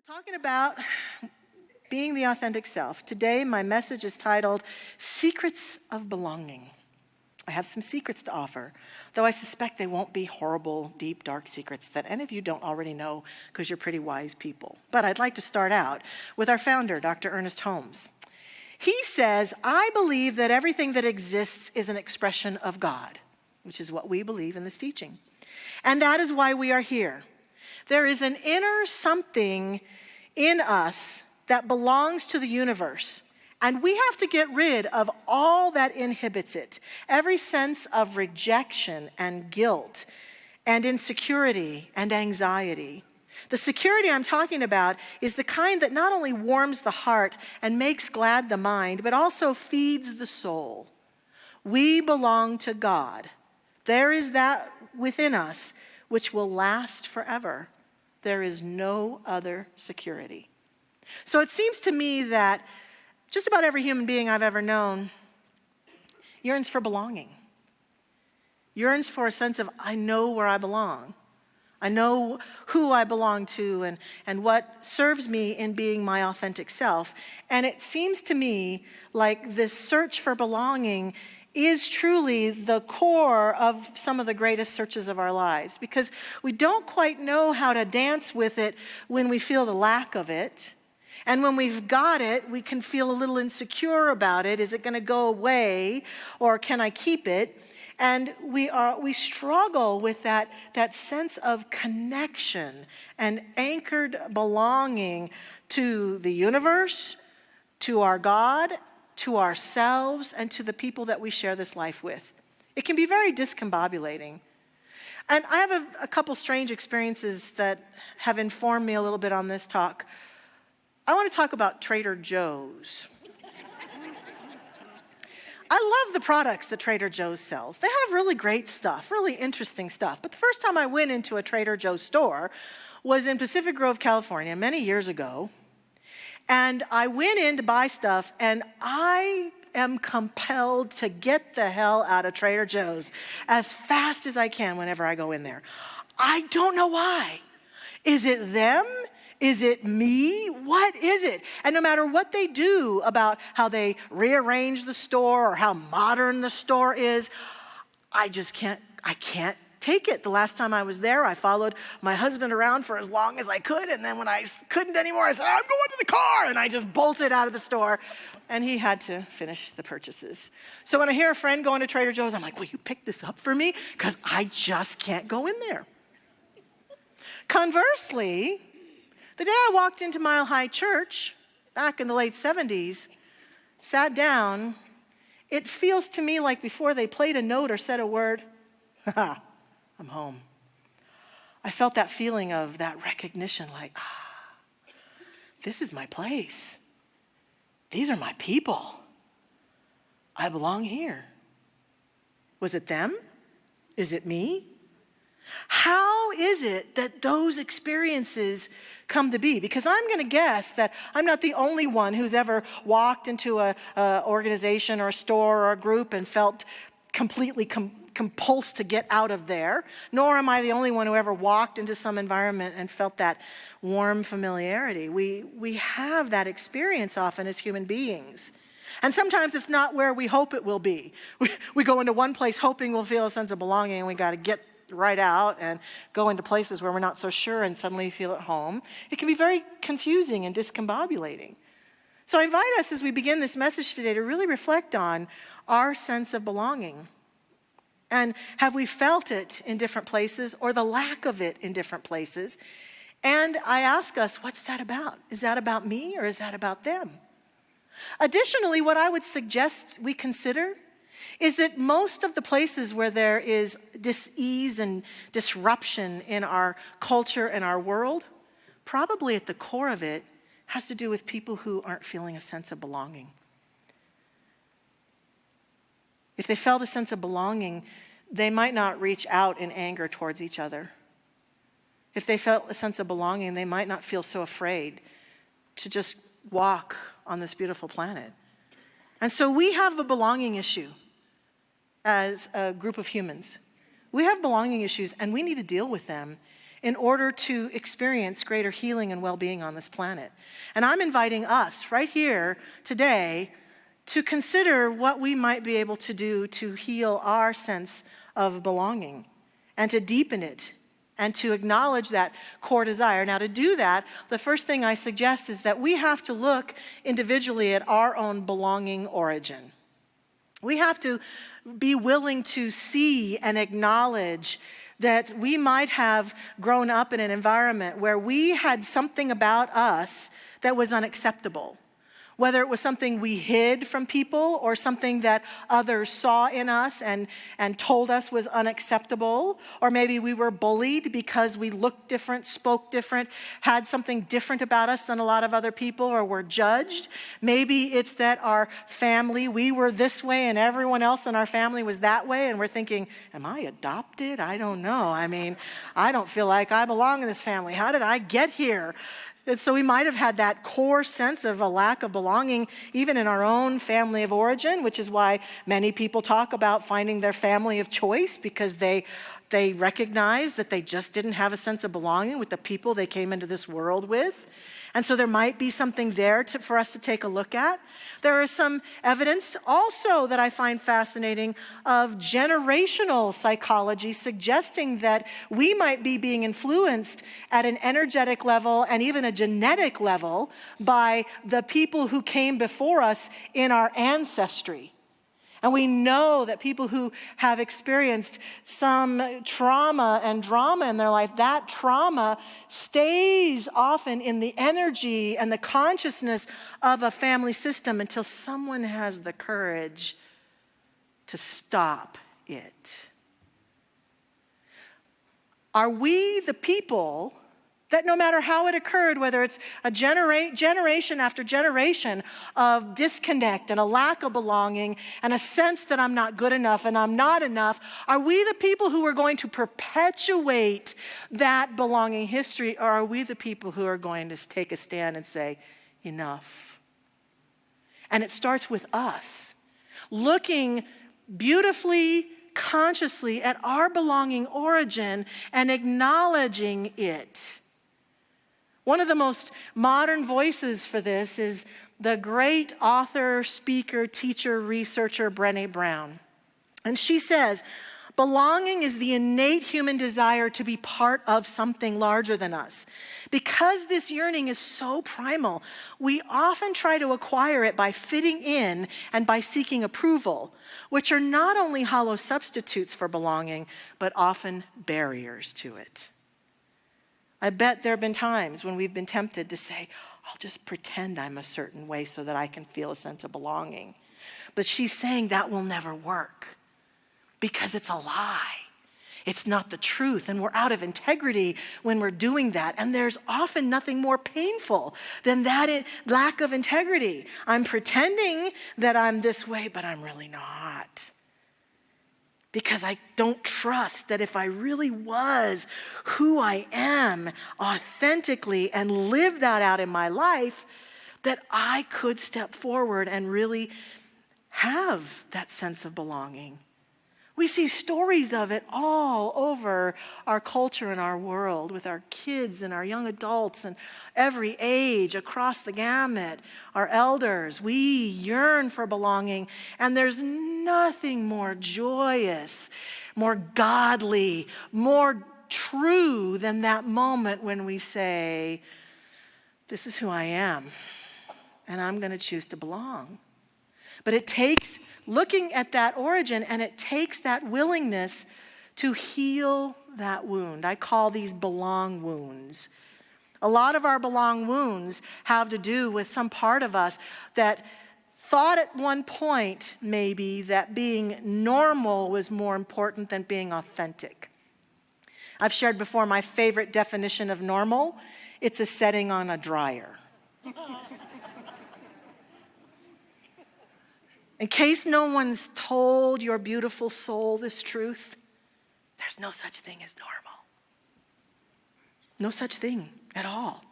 Talking about being the authentic self. Today, my message is titled, Secrets of Belonging. I have some secrets to offer, though I suspect they won't be horrible, deep, dark secrets that any of you don't already know because you're pretty wise people. But I'd like to start out with our founder, Dr. Ernest Holmes. He says, I believe that everything that exists is an expression of God, which is what we believe in this teaching. And that is why we are here. There is an inner something in us that belongs to the universe. And we have to get rid of all that inhibits it. Every sense of rejection and guilt and insecurity and anxiety. The security I'm talking about is the kind that not only warms the heart and makes glad the mind, but also feeds the soul. We belong to God. There is that within us which will last forever. There is no other security. So it seems to me that just about every human being I've ever known yearns for belonging. Yearns for a sense of, I know where I belong. I know who I belong to and what serves me in being my authentic self. And it seems to me like this search for belonging is truly the core of some of the greatest searches of our lives, because we don't quite know how to dance with it when we feel the lack of it. And when we've got it, we can feel a little insecure about it. Is it going to go away, or can I keep it? And we struggle with that sense of connection and anchored belonging to the universe, to our God, to ourselves, and to the people that we share this life with. It can be very discombobulating. And I have a couple strange experiences that have informed me a little bit on this talk. I want to talk about Trader Joe's. I love the products that Trader Joe's sells. They have really great stuff, really interesting stuff. But the first time I went into a Trader Joe's store was in Pacific Grove, California, many years ago. And I went in to buy stuff, and I am compelled to get the hell out of Trader Joe's as fast as I can whenever I go in there. I don't know why. Is it them? Is it me? What is it? And no matter what they do about how they rearrange the store or how modern the store is, I can't take it. The last time I was there, I followed my husband around for as long as I could. And then when I couldn't anymore, I said, I'm going to the car. And I just bolted out of the store. And he had to finish the purchases. So when I hear a friend going to Trader Joe's, I'm like, will you pick this up for me? Because I just can't go in there. Conversely, the day I walked into Mile High Church, back in the late 70s, sat down, it feels to me like before they played a note or said a word, I'm home. I felt that feeling of that recognition, like, this is my place. These are my people. I belong here. Was it them? Is it me? How is it that those experiences come to be? Because I'm going to guess that I'm not the only one who's ever walked into a organization or a store or a group and felt completely compulsed to get out of there, nor am I the only one who ever walked into some environment and felt that warm familiarity. We have that experience often as human beings. And sometimes it's not where we hope it will be. We go into one place hoping we'll feel a sense of belonging, and we got to get right out and go into places where we're not so sure and suddenly feel at home. It can be very confusing and discombobulating. So I invite us as we begin this message today to really reflect on our sense of belonging. And have we felt it in different places, or the lack of it in different places? And I ask us, what's that about? Is that about me, or is that about them? Additionally, what I would suggest we consider is that most of the places where there is dis-ease and disruption in our culture and our world, probably at the core of it has to do with people who aren't feeling a sense of belonging. If they felt a sense of belonging, they might not reach out in anger towards each other. If they felt a sense of belonging, they might not feel so afraid to just walk on this beautiful planet. And so we have a belonging issue as a group of humans. We have belonging issues, and we need to deal with them in order to experience greater healing and well-being on this planet. And I'm inviting us right here today to consider what we might be able to do to heal our sense of belonging and to deepen it and to acknowledge that core desire. Now, to do that, the first thing I suggest is that we have to look individually at our own belonging origin. We have to be willing to see and acknowledge that we might have grown up in an environment where we had something about us that was unacceptable. Whether it was something we hid from people or something that others saw in us and told us was unacceptable, or maybe we were bullied because we looked different, spoke different, had something different about us than a lot of other people, or were judged. Maybe it's that our family, we were this way and everyone else in our family was that way, and we're thinking, am I adopted? I don't know. I mean, I don't feel like I belong in this family. How did I get here? And so we might have had that core sense of a lack of belonging even in our own family of origin, which is why many people talk about finding their family of choice, because they recognize that they just didn't have a sense of belonging with the people they came into this world with. And so there might be something there for us to take a look at. There is some evidence also that I find fascinating of generational psychology suggesting that we might be being influenced at an energetic level and even a genetic level by the people who came before us in our ancestry. And we know that people who have experienced some trauma and drama in their life, that trauma stays often in the energy and the consciousness of a family system until someone has the courage to stop it. Are we the people that no matter how it occurred, whether it's a generation after generation of disconnect and a lack of belonging and a sense that I'm not good enough and I'm not enough, are we the people who are going to perpetuate that belonging history, or are we the people who are going to take a stand and say, enough? And it starts with us looking beautifully, consciously at our belonging origin and acknowledging it. One of the most modern voices for this is the great author, speaker, teacher, researcher, Brené Brown. And she says, belonging is the innate human desire to be part of something larger than us. Because this yearning is so primal, we often try to acquire it by fitting in and by seeking approval, which are not only hollow substitutes for belonging, but often barriers to it. I bet there have been times when we've been tempted to say, I'll just pretend I'm a certain way so that I can feel a sense of belonging. But she's saying that will never work because it's a lie. It's not the truth, and we're out of integrity when we're doing that. And there's often nothing more painful than that lack of integrity. I'm pretending that I'm this way, but I'm really not. Because I don't trust that if I really was who I am authentically and lived that out in my life, that I could step forward and really have that sense of belonging. We see stories of it all over our culture and our world with our kids and our young adults and every age across the gamut, our elders. We yearn for belonging, and there's nothing more joyous, more godly, more true than that moment when we say, this is who I am, and I'm going to choose to belong. But it takes looking at that origin, and it takes that willingness to heal that wound. I call these belong wounds. A lot of our belong wounds have to do with some part of us that thought at one point maybe that being normal was more important than being authentic. I've shared before my favorite definition of normal. It's a setting on a dryer. In case no one's told your beautiful soul this truth, there's no such thing as normal. No such thing at all.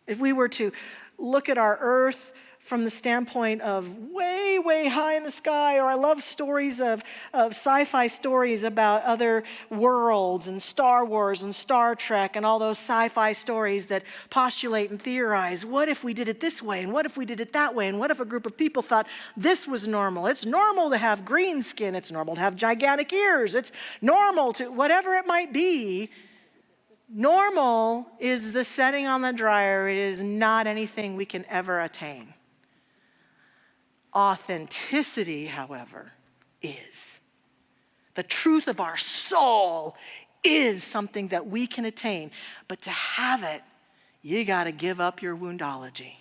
If we were to look at our earth from the standpoint of way, way high in the sky, or I love stories of sci-fi stories about other worlds and Star Wars and Star Trek and all those sci-fi stories that postulate and theorize, what if we did it this way, and what if we did it that way, and what if a group of people thought this was normal? It's normal to have green skin, it's normal to have gigantic ears, it's normal to, whatever it might be. Normal is the setting on the dryer. It is not anything we can ever attain. Authenticity, however, is. The truth of our soul is something that we can attain. But to have it, you got to give up your woundology.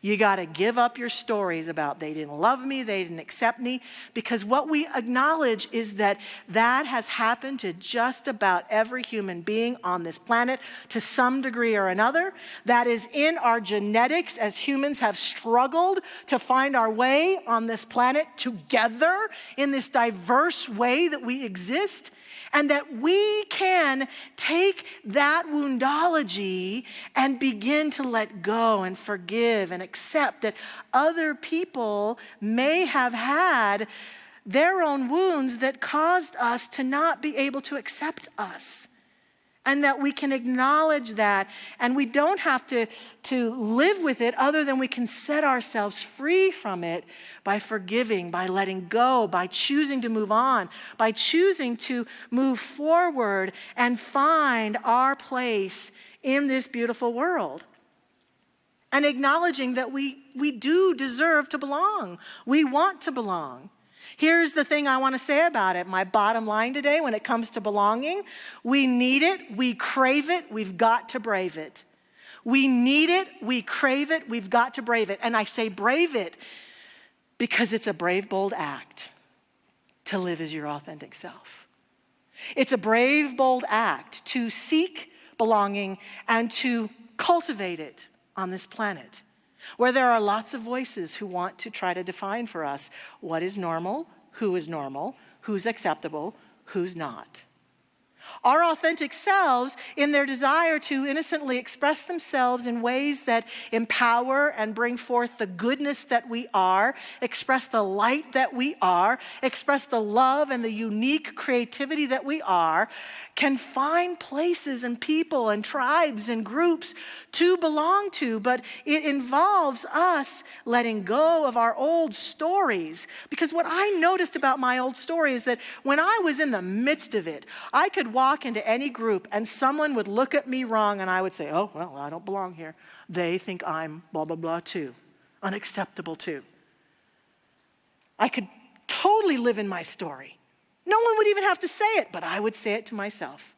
You got to give up your stories about they didn't love me, they didn't accept me, because what we acknowledge is that that has happened to just about every human being on this planet to some degree or another. That is in our genetics as humans have struggled to find our way on this planet together in this diverse way that we exist. And that we can take that woundology and begin to let go and forgive and accept that other people may have had their own wounds that caused us to not be able to accept us. And that we can acknowledge that, and we don't have to live with it other than we can set ourselves free from it by forgiving, by letting go, by choosing to move on, by choosing to move forward and find our place in this beautiful world. And acknowledging that we do deserve to belong. We want to belong. Here's the thing I want to say about it. My bottom line today when it comes to belonging, we need it, we crave it, we've got to brave it. We need it, we crave it, we've got to brave it. And I say brave it because it's a brave, bold act to live as your authentic self. It's a brave, bold act to seek belonging and to cultivate it on this planet, where there are lots of voices who want to try to define for us what is normal, who's acceptable, who's not. Our authentic selves, in their desire to innocently express themselves in ways that empower and bring forth the goodness that we are, express the light that we are, express the love and the unique creativity that we are, can find places and people and tribes and groups to belong to. But it involves us letting go of our old stories. Because what I noticed about my old story is that when I was in the midst of it, I could walk into any group and someone would look at me wrong and I would say, oh, well, I don't belong here. They think I'm blah, blah, blah too. Unacceptable too. I could totally live in my story. No one would even have to say it, but I would say it to myself.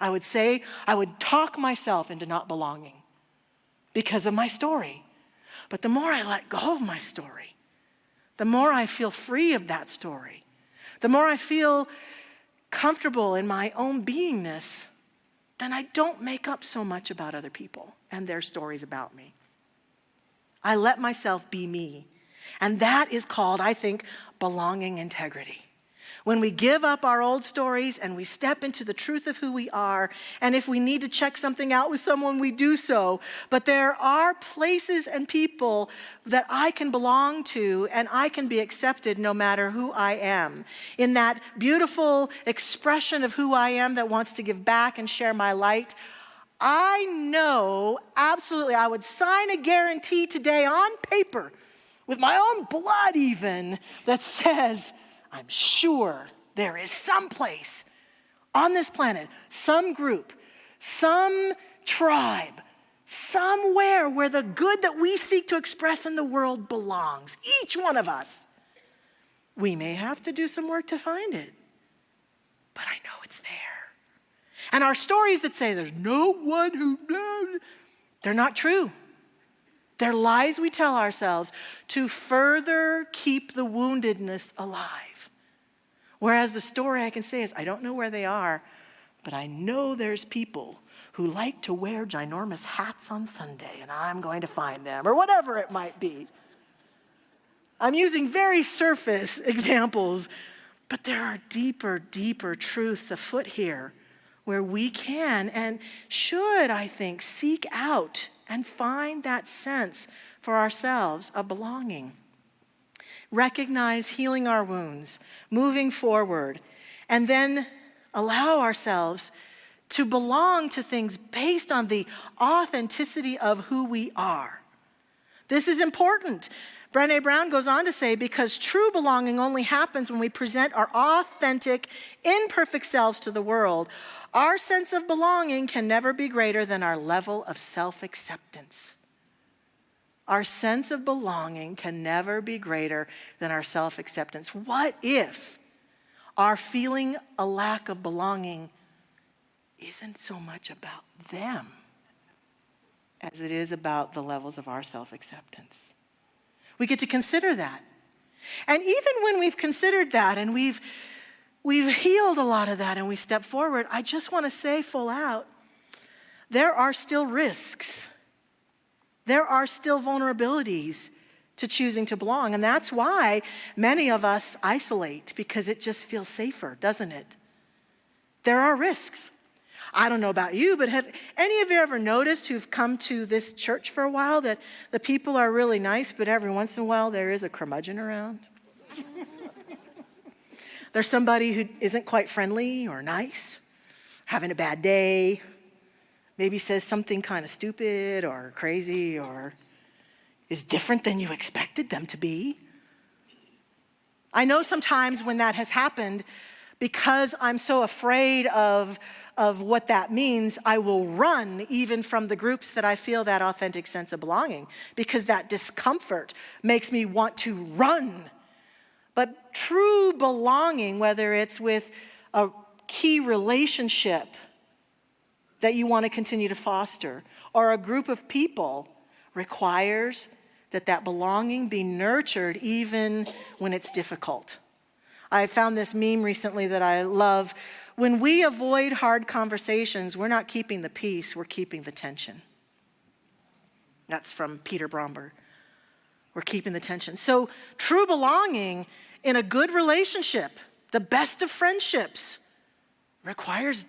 I would talk myself into not belonging because of my story. But the more I let go of my story, the more I feel free of that story, the more I feel comfortable in my own beingness, then I don't make up so much about other people and their stories about me. I let myself be me. And that is called, I think, belonging integrity. When we give up our old stories and we step into the truth of who we are, and if we need to check something out with someone, we do so. But there are places and people that I can belong to and I can be accepted no matter who I am. In that beautiful expression of who I am that wants to give back and share my light, I know absolutely I would sign a guarantee today on paper with my own blood even that says, I'm sure there is some place on this planet, some group, some tribe, somewhere where the good that we seek to express in the world belongs. Each one of us. We may have to do some work to find it, but I know it's there. And our stories that say there's no one who, they're not true. They're lies we tell ourselves to further keep the woundedness alive. Whereas the story I can say is, I don't know where they are, but I know there's people who like to wear ginormous hats on Sunday, and I'm going to find them, or whatever it might be. I'm using very surface examples, but there are deeper, deeper truths afoot here where we can and should, I think, seek out and find that sense for ourselves of belonging. Recognize healing our wounds, moving forward, and then allow ourselves to belong to things based on the authenticity of who we are. This is important. Brené Brown goes on to say, because true belonging only happens when we present our authentic, imperfect selves to the world. Our sense of belonging can never be greater than our level of self-acceptance. Our sense of belonging can never be greater than our self-acceptance. What if our feeling a lack of belonging isn't so much about them as it is about the levels of our self-acceptance? We get to consider that. And even when we've considered that and we've healed a lot of that and we step forward, I just want to say full out, there are still risks. There are still vulnerabilities to choosing to belong. And that's why many of us isolate, because it just feels safer, doesn't it? There are risks. I don't know about you, but have any of you ever noticed who've come to this church for a while that the people are really nice, but every once in a while there is a curmudgeon around? There's somebody who isn't quite friendly or nice, having a bad day, maybe says something kind of stupid or crazy or is different than you expected them to be. I know sometimes when that has happened, because I'm so afraid of what that means, I will run even from the groups that I feel that authentic sense of belonging, because that discomfort makes me want to run. But true belonging, whether it's with a key relationship that you want to continue to foster, or a group of people, requires that belonging be nurtured even when it's difficult. I found this meme recently that I love. When we avoid hard conversations, we're not keeping the peace, we're keeping the tension. That's from Peter Bromberg. We're keeping the tension. So true belonging in a good relationship, the best of friendships, requires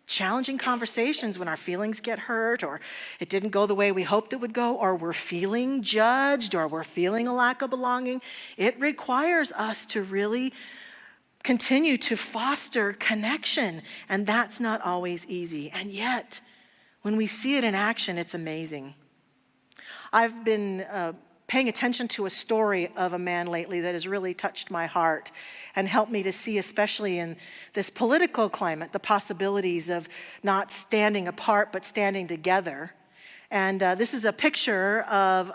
challenging conversations when our feelings get hurt, or it didn't go the way we hoped it would go, or we're feeling judged, or we're feeling a lack of belonging. It requires us to really continue to foster connection, and that's not always easy. And yet, when we see it in action, it's amazing. I've been paying attention to a story of a man lately that has really touched my heart and helped me to see, especially in this political climate, the possibilities of not standing apart but standing together. And this is a picture of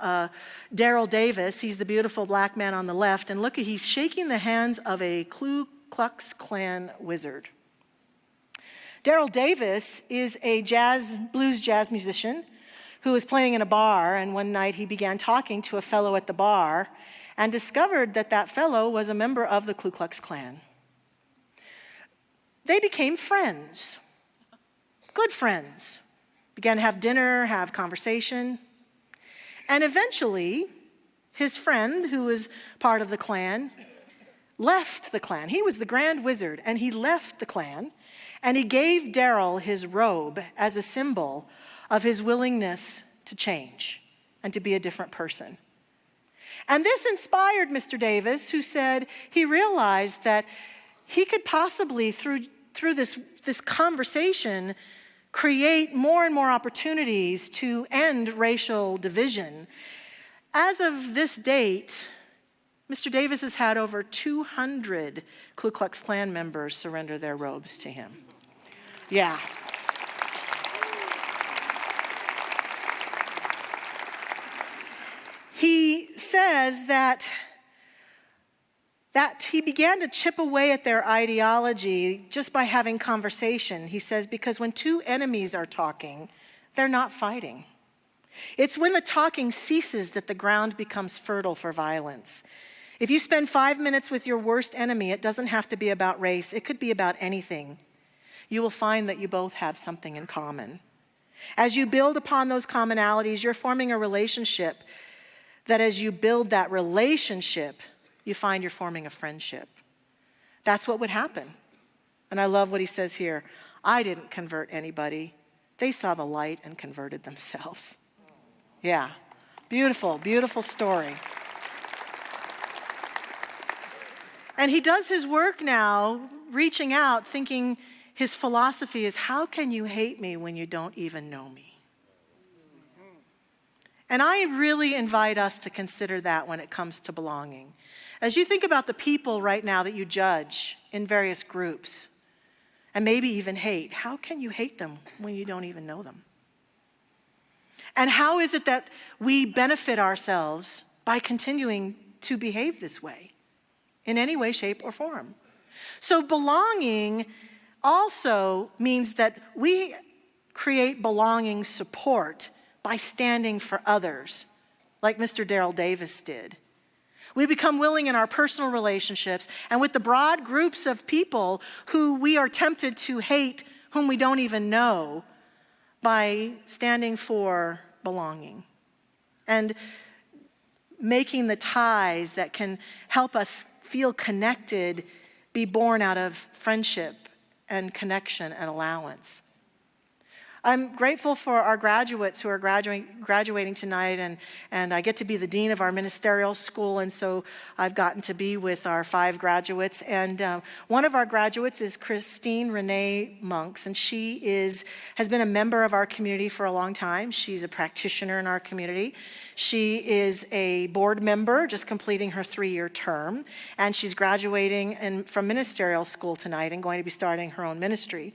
Daryl Davis. He's the beautiful black man on the left. And look, he's shaking the hands of a Ku Klux Klan wizard. Daryl Davis is a blues jazz musician who was playing in a bar, and one night he began talking to a fellow at the bar and discovered that fellow was a member of the Ku Klux Klan. They became friends, good friends, began to have dinner, have conversation, and eventually his friend, who was part of the Klan, left the Klan. He was the Grand Wizard, and he left the Klan, and he gave Daryl his robe as a symbol of his willingness to change and to be a different person. And this inspired Mr. Davis, who said he realized that he could possibly, through this conversation, create more and more opportunities to end racial division. As of this date, Mr. Davis has had over 200 Ku Klux Klan members surrender their robes to him. Yeah. He says that he began to chip away at their ideology just by having conversation. He says, because when two enemies are talking, they're not fighting. It's when the talking ceases that the ground becomes fertile for violence. If you spend 5 minutes with your worst enemy, it doesn't have to be about race. It could be about anything. You will find that you both have something in common. As you build upon those commonalities, you're forming a relationship that as you build that relationship, you find you're forming a friendship. That's what would happen. And I love what he says here. I didn't convert anybody. They saw the light and converted themselves. Yeah, Beautiful, beautiful story. And he does his work now, reaching out, thinking his philosophy is, how can you hate me when you don't even know me? And I really invite us to consider that when it comes to belonging. As you think about the people right now that you judge in various groups, and maybe even hate, how can you hate them when you don't even know them? And how is it that we benefit ourselves by continuing to behave this way in any way, shape, or form? So belonging also means that we create belonging support by standing for others, like Mr. Daryl Davis did. We become willing in our personal relationships and with the broad groups of people who we are tempted to hate, whom we don't even know, by standing for belonging and making the ties that can help us feel connected be born out of friendship and connection and allowance. I'm grateful for our graduates who are graduating tonight, and I get to be the dean of our ministerial school, and so I've gotten to be with our 5 graduates. And one of our graduates is Christine Renee Monks, and she has been a member of our community for a long time. She's a practitioner in our community. She is a board member, just completing her 3-year term, and she's graduating from ministerial school tonight and going to be starting her own ministry.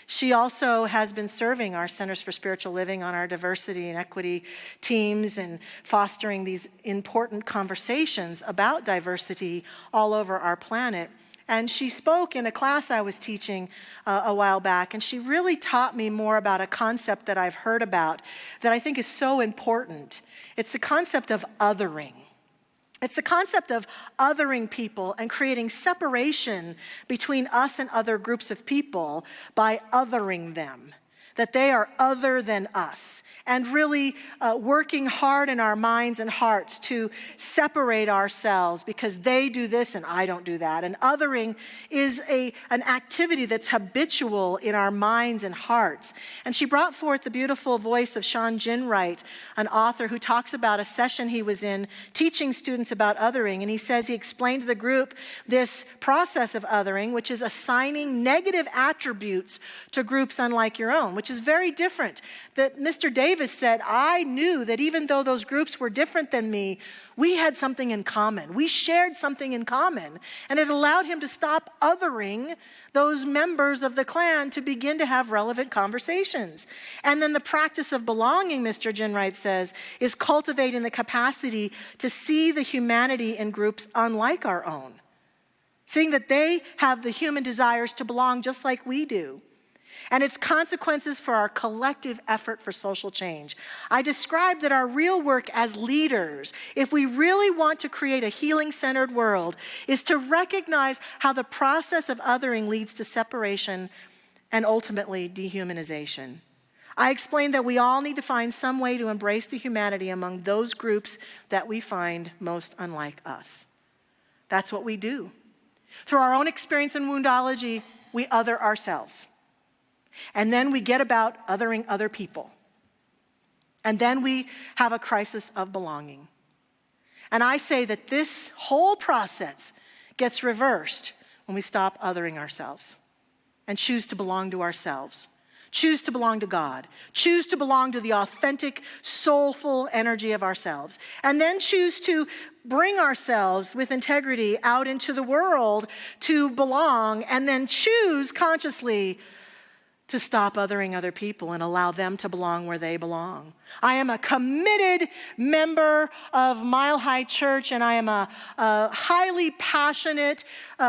She also has been serving our Centers for Spiritual Living on our diversity and equity teams and fostering these important conversations about diversity all over our planet. And she spoke in a class I was teaching a while back, and she really taught me more about a concept that I've heard about that I think is so important. It's the concept of othering. It's the concept of othering people and creating separation between us and other groups of people by othering them, that they are other than us, and really working hard in our minds and hearts to separate ourselves because they do this and I don't do that. And othering is an activity that's habitual in our minds and hearts. And she brought forth the beautiful voice of Sean Ginwright, an author who talks about a session he was in teaching students about othering. And he says he explained to the group this process of othering, which is assigning negative attributes to groups unlike your own, which is very different. That Mr. Davis said, I knew that even though those groups were different than me, we had something in common. We shared something in common. And it allowed him to stop othering those members of the clan to begin to have relevant conversations. And then the practice of belonging, Mr. Ginwright says, is cultivating the capacity to see the humanity in groups unlike our own, seeing that they have the human desires to belong just like we do, and its consequences for our collective effort for social change. I described that our real work as leaders, if we really want to create a healing-centered world, is to recognize how the process of othering leads to separation and ultimately dehumanization. I explained that we all need to find some way to embrace the humanity among those groups that we find most unlike us. That's what we do. Through our own experience in woundology, we other ourselves. And then we get about othering other people. And then we have a crisis of belonging. And I say that this whole process gets reversed when we stop othering ourselves and choose to belong to ourselves. Choose to belong to God. Choose to belong to the authentic, soulful energy of ourselves. And then choose to bring ourselves with integrity out into the world to belong, and then choose consciously to stop othering other people and allow them to belong where they belong. I am a committed member of Mile High Church, and I am a highly passionate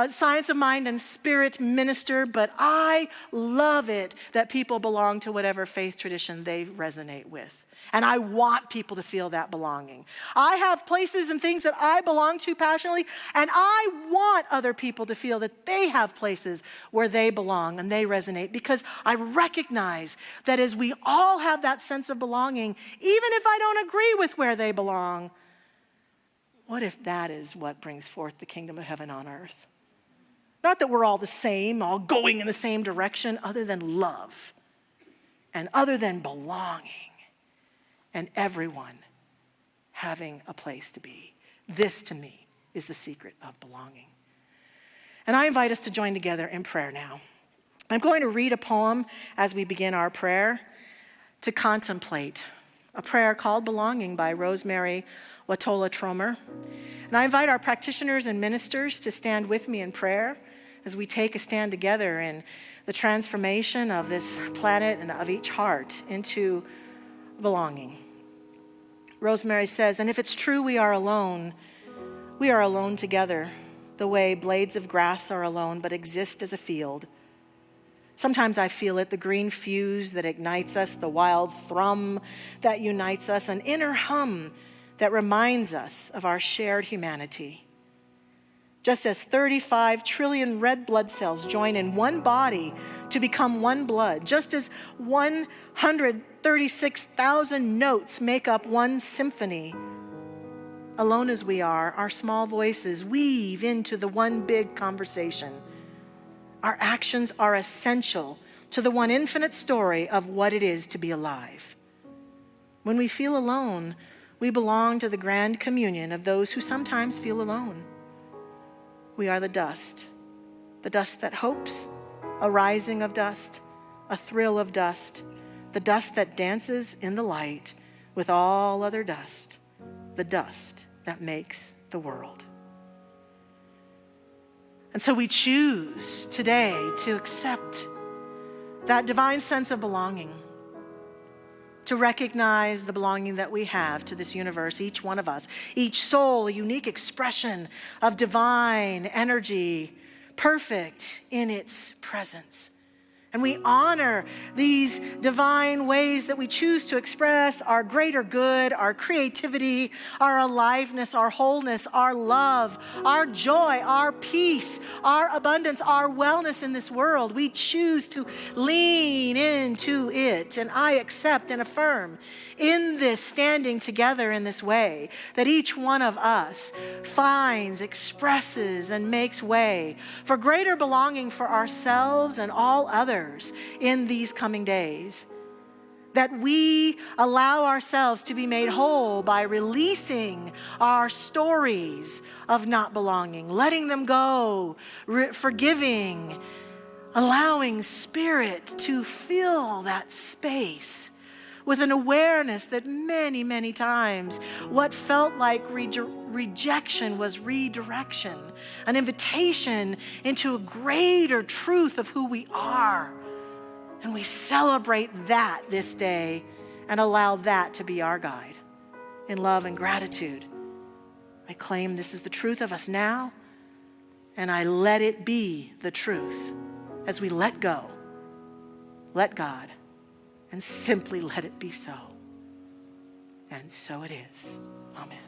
science of mind and spirit minister, but I love it that people belong to whatever faith tradition they resonate with. And I want people to feel that belonging. I have places and things that I belong to passionately, and I want other people to feel that they have places where they belong and they resonate, because I recognize that as we all have that sense of belonging, even if I don't agree with where they belong, what if that is what brings forth the kingdom of heaven on earth? Not that we're all the same, all going in the same direction, other than love and other than belonging. And everyone having a place to be. This, to me, is the secret of belonging. And I invite us to join together in prayer now. I'm going to read a poem as we begin our prayer to contemplate, a prayer called Belonging by Rosemary Watola Tromer. And I invite our practitioners and ministers to stand with me in prayer as we take a stand together in the transformation of this planet and of each heart into belonging. Rosemary says, and if it's true we are alone together, the way blades of grass are alone but exist as a field. Sometimes I feel it, the green fuse that ignites us, the wild thrum that unites us, an inner hum that reminds us of our shared humanity. Just as 35 trillion red blood cells join in one body to become one blood, just as 136,000 notes make up one symphony, alone as we are, our small voices weave into the one big conversation. Our actions are essential to the one infinite story of what it is to be alive. When we feel alone, we belong to the grand communion of those who sometimes feel alone. We are the dust that hopes, a rising of dust, a thrill of dust, the dust that dances in the light with all other dust, the dust that makes the world. And so we choose today to accept that divine sense of belonging, to recognize the belonging that we have to this universe, each one of us, each soul, a unique expression of divine energy, perfect in its presence. And we honor these divine ways that we choose to express our greater good, our creativity, our aliveness, our wholeness, our love, our joy, our peace, our abundance, our wellness in this world. We choose to lean into it. And I accept and affirm in this standing together in this way that each one of us finds, expresses, and makes way for greater belonging for ourselves and all others in these coming days. That we allow ourselves to be made whole by releasing our stories of not belonging, letting them go, forgiving, allowing Spirit to fill that space with an awareness that many, many times what felt like rejection was redirection, an invitation into a greater truth of who we are. And we celebrate that this day and allow that to be our guide. In love and gratitude, I claim this is the truth of us now, and I let it be the truth as we let go, let God, and simply let it be so. And so it is. Amen.